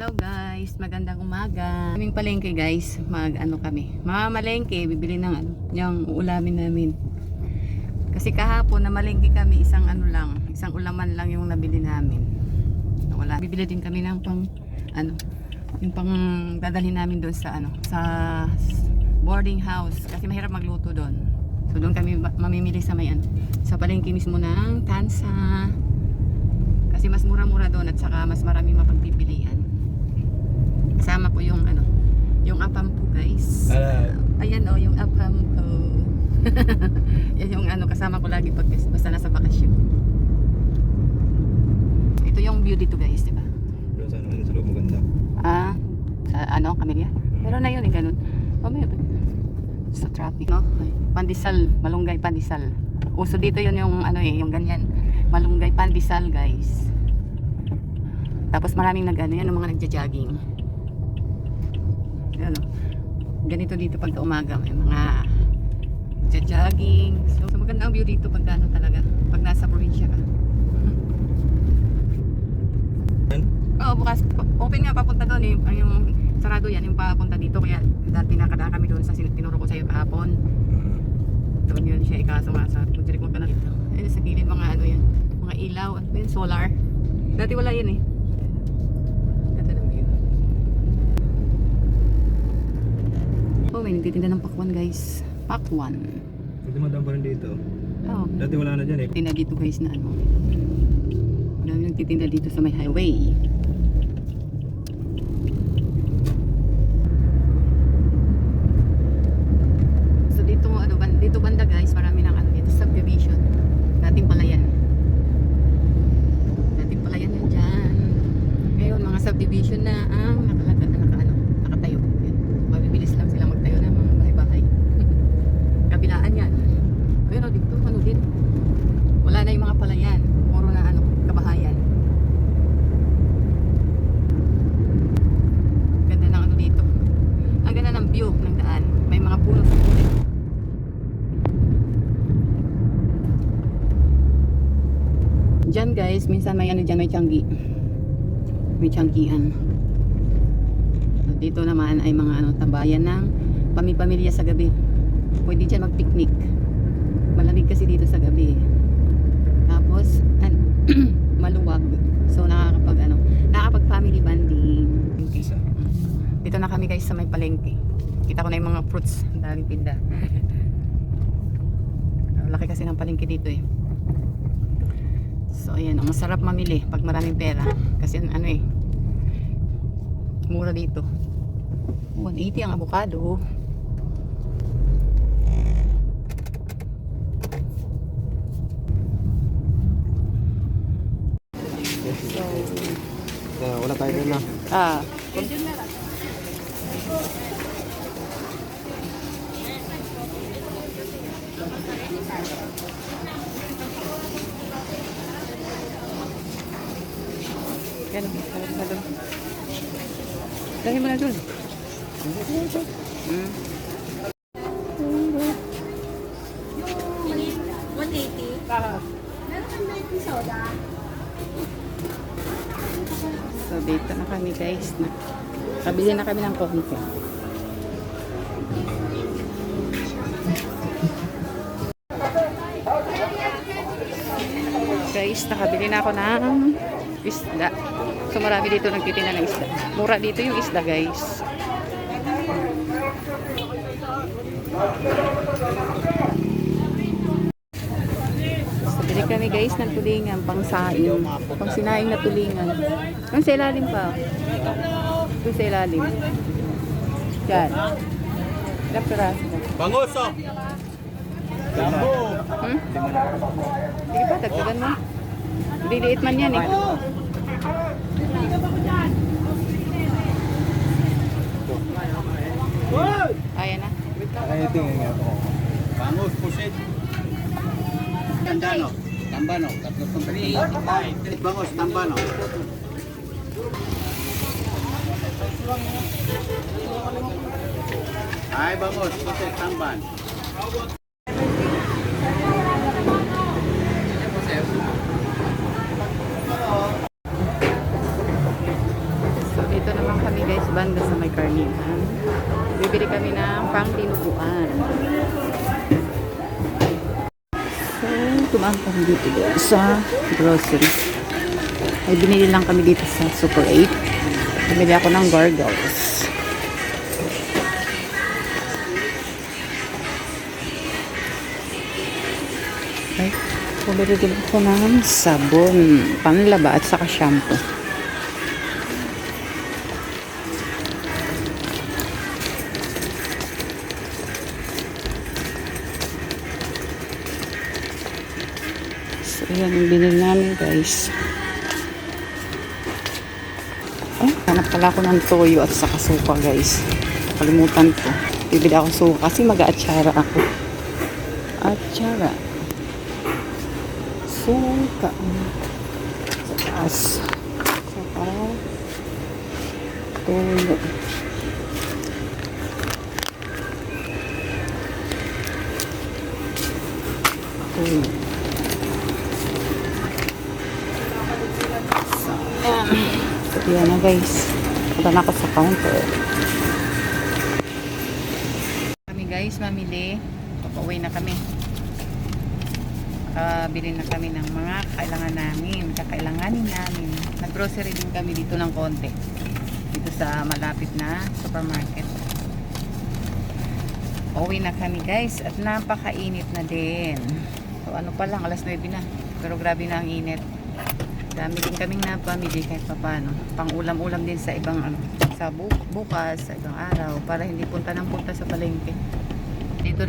Hello guys, magandang umaga. Kaming palengke guys, kami. Mamalengke, bibili ng yung uulamin namin. Kasi kahapon na malengke kami, isang ulaman lang yung nabili namin. Wala. Bibili din kami ng yung pang dadalhin namin doon sa sa boarding house kasi mahirap magluto doon. So doon kami mamimili sa sa palengke mismo ng Tansa. Kasi mas mura-mura doon at saka mas marami mapagpipilian. Kasama ko yung yung apam ko guys. Ayan yung apam ko. Yan yung kasama ko lagi pag basta nasa bakasyon. Ito yung view dito guys, di ba? Sa loob maganda. Sa Camellia. Pero na yun ganun. Sa traffic, no? Pandesal, malunggay pandesal. Uso dito yun yung yung ganyan. Malunggay pandesal guys. Tapos maraming yan yung mga nagja-jogging. Ganito dito pag umaga may mga nagja-jogging. So maganda ang view dito pag talaga pag nasa probinsya ka. Oo, bukas open nga papunta doon yung sarado yan yung papunta dito kaya dati nakadaan kami doon sa tinuro ko sa iyo kahapon. Doon yun siya ikaso nga sa direct mo ka na dito. Ayun sa gilid mga yan, mga ilaw at solar. Dati wala yan eh. Ganda ng view. Oh, may nagtitinda ng pakwan guys. Pakwan. Pwede madam pa rin dito. Oh. Dati wala na dyan eh. Tinda dito guys na Marami nagtitinda dito sa may highway. So dito banda guys, marami ng dito subdivision. Dating palayan. Dating palayan yan dyan. Ngayon mga subdivision na ang nakatayo. Yan. Mabibilis lang sila magtayo ng mga bahay-bahay. Kabilaan yan. Ayun dito din. Wala na yung mga palayan. Puro na kabahayan. Ganda ng dito. Ang ganda ng view ng daan. May mga puno sa puno. Diyan guys, minsan may dyan, may tianggi. May tianggian. So, dito naman ay mga tambayan ng pamilya sa gabi. Pwede dyan mag-picnic. Malamig kasi dito sa gabi. Tapos maluwag. So nakakapag family bonding. Dito na kami guys sa may palengke. Kita ko na yung mga fruits, ang daming tinda. Laki kasi ng palengke dito eh. So ayan, ang masarap mamili pag maraming pera kasi mura dito. 180 ang avocado. Wala tayo doon na. Yan, dahil mo na doon. 180. Meron kang 90 soda. So dito na kami guys. Kabili na kami ng konti. Guys, nakabili na ako ng isda. So marami dito nagtitinda ng isda. Mura dito yung isda guys. So bili kami guys ng tulingan, pang sinaing na tulingan. Ang sa ilalim pa. Ito sa ilalim. Yan. Ilang piraso. Bangus oh! Lambo! Sige pa, tagtagan mo. Liliit man yan eh. Ayan na. Ay, tingin nga ako. Bangus, pusit. Tandano. Tambano. Bangus, tambano. Ay, bangus, pusit, tamban. Dito naman kami guys, banda sa may karnihan. Bibili kami ng pang-tinuguan. So, tumaan kami dito guys sa grocery. Ay, binili lang kami dito sa Super 8. Bumili ako ng gargles. Okay. Bumili din ako ng sabon, panlaba at saka shampoo. So, yan ang binili namin guys. Oh, hanap pala ako ng toyo at saka suka guys. Kalimutan ko. Bibili ako suka kasi mag-aatsara ako. Atsara. Suka. Sa taas. Saka toyo. Toyo. So, yan na guys. Punta na ako sa counter. Kami guys, mamili. Papauwi na kami. Bili na kami ng mga kakailanganin namin. Nag-grocery din kami dito ng konti. Dito sa malapit na supermarket. Pauwi na kami guys. At napakainit na din. So ano pa lang, alas 9 na. Pero grabe na ang init. Dami din kaming napamili kahit pa paano. Pang ulam-ulam din sa ibang sa bukas, sa ibang araw. Para hindi punta ng punta sa palengke. Dito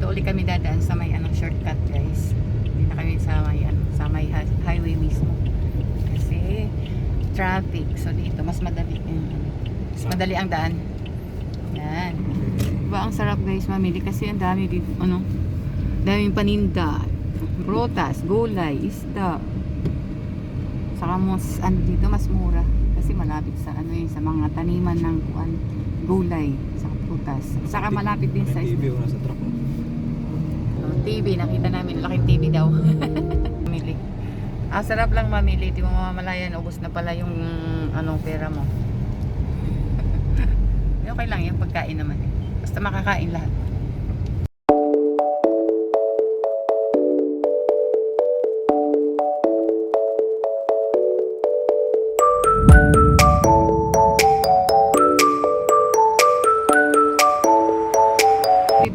ulit kami dadaan sa may shortcut guys. Hindi na kami sa may highway mismo. Kasi traffic. So dito mas madali. Mas madali ang daan. Yan. Diba ang sarap guys mamili kasi ang dami dito daming paninda. Prutas, gulay, isda. Saka dito mas mura kasi malapit sa sa mga taniman ng gulay, sa prutas. Saka malapit din sa TV ko nasa truck. TV, nakita namin laking TV daw. Mamili. Sarap lang mamili, di mo mamamalayan ubos na pala yung pera mo. Okay lang yung pagkain naman. Basta makakain lahat.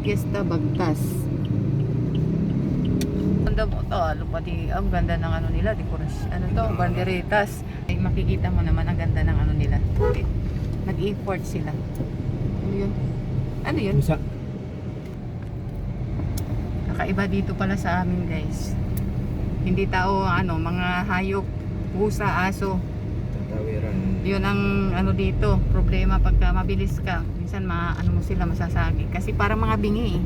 Fiesta Bagtas. Ganda mo to, ang ganda ng nila, dekorasyon. Banderitas. Ay, makikita mo naman ang ganda ng nila. Nag-import sila. Ano yun? Ano yun? Kakaiba dito pala sa amin guys. Hindi tao, mga hayop, pusa, aso. Tatawiran. Yun ang dito, problema pagka mabilis ka. Minsan mo sila masasagi kasi parang mga bingi eh.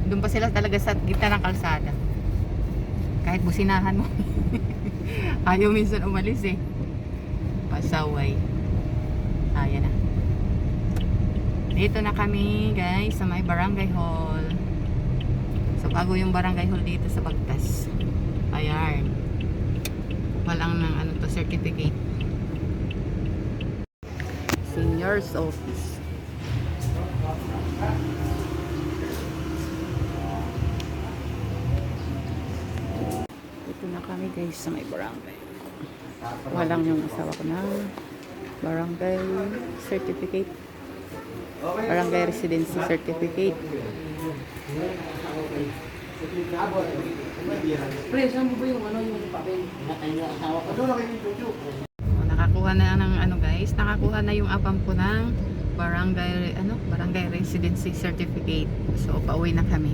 Doon pa sila talaga sa gitna ng kalsada. Kahit businahan mo. Ayaw minsan umalis eh. Pasaway. Ayan na. Dito na kami guys sa may barangay hall. So bago yung barangay hall dito sa Bagtas. Ayan. Walang ng certificate. Senior's office. Ito na kami guys sa may barangay. Walang yung asawa ko na barangay certificate. Barangay residency certificate. Pre, saan mo ba yung yung papel? Nakakuha na ng guys, nakakuha na yung apam ko ng barangay residency certificate. So pauwi na kami.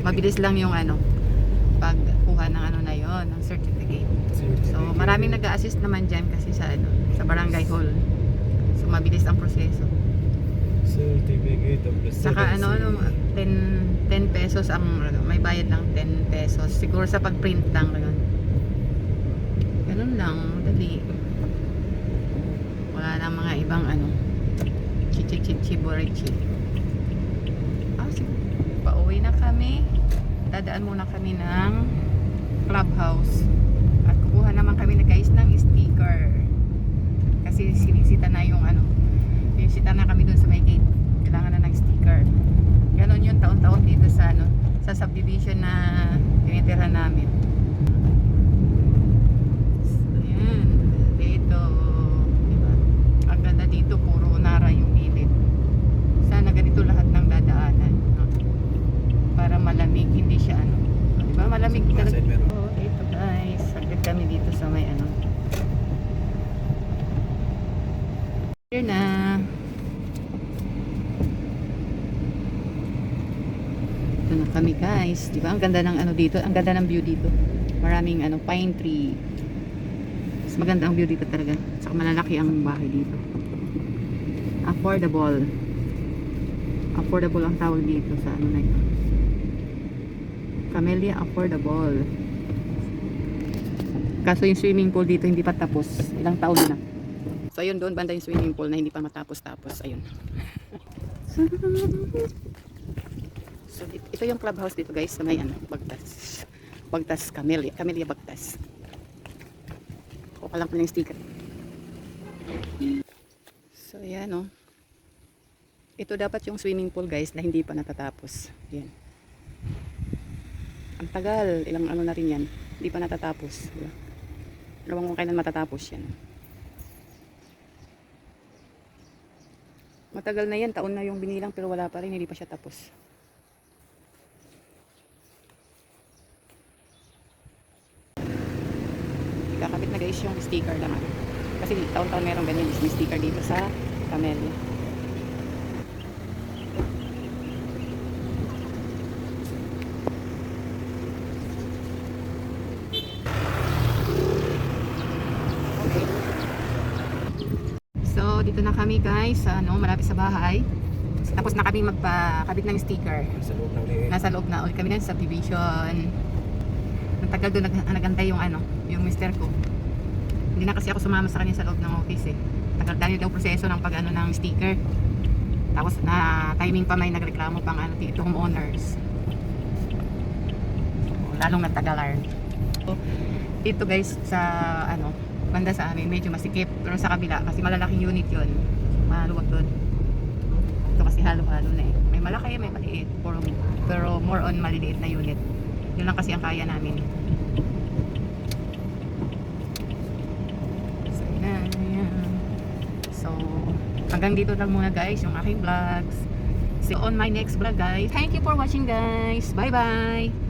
Mabilis lang yung pagkuha ng na yon, ng certificate. So maraming nag-a-assist naman diyan kasi sa barangay hall. So mabilis ang proseso. Certificate of the Saka 10 pesos ang may bayad lang 10 pesos. Siguro sa pag-print lang ganun lang, dali. Wala nang mga ibang chichi-chichi-borichi. Sige. Pauwi na kami. Dadaan muna kami ng clubhouse. At kukuha naman kami na guys ng sticker. Kasi sinisita Here na. Ito na kami guys. Di ba? Ang ganda ng ano dito. Ang ganda ng view dito. Maraming ano, pine tree. Mas maganda ang view dito talaga. Saka malalaki ang bahay dito. Affordable. Affordable ang tawag dito sa ano na ito. Camellia Affordable. Kaso yung swimming pool dito hindi pa tapos. Ilang taon na. So ayun, doon banda yung swimming pool na hindi pa matapos-tapos. Ayun. So ito yung clubhouse dito guys sa may ano, Bagtas. Bagtas Camellia. Camellia Bagtas. Kuha lang ko ng sticker. So ayan oh. Ito dapat yung swimming pool guys na hindi pa natatapos. Yan. Ang tagal. Ilang ano na rin yan. Hindi pa natatapos. Diba? Ewan kung kailan matatapos yan. Matagal na yan. Taon na yung binilang pero wala pa rin. Hindi pa siya tapos. Kakabit na guys yung sticker lang. Kasi taon-taon meron ganyan. May sticker dito sa Camellia. So, dito na kami guys, ano, malapit sa bahay. Tapos na kami magpakabit ng sticker. Sa loob ng liit. Nasa loob na ulit kami ng subdivision. Matagal doon nagantay yung ano, yung mister ko. Hindi na kasi ako sumama sa kanya sa loob ng office eh. Tagal dahil daw proseso ng pag ano ng sticker. Tapos na timing pa may nagreklamo pang ano dito homeowners. Lalong nagtagalar. So, dito guys sa ano banda sa amin medyo masikip pero sa kabila kasi malalaking unit yun maluwag doon ito kasi halo-halo na eh may malaki may maliit pero more on maliliit na unit yun lang kasi ang kaya namin so yan. So hanggang dito lang muna guys yung aking vlogs see you on my next vlog guys. Thank you for watching guys. Bye bye.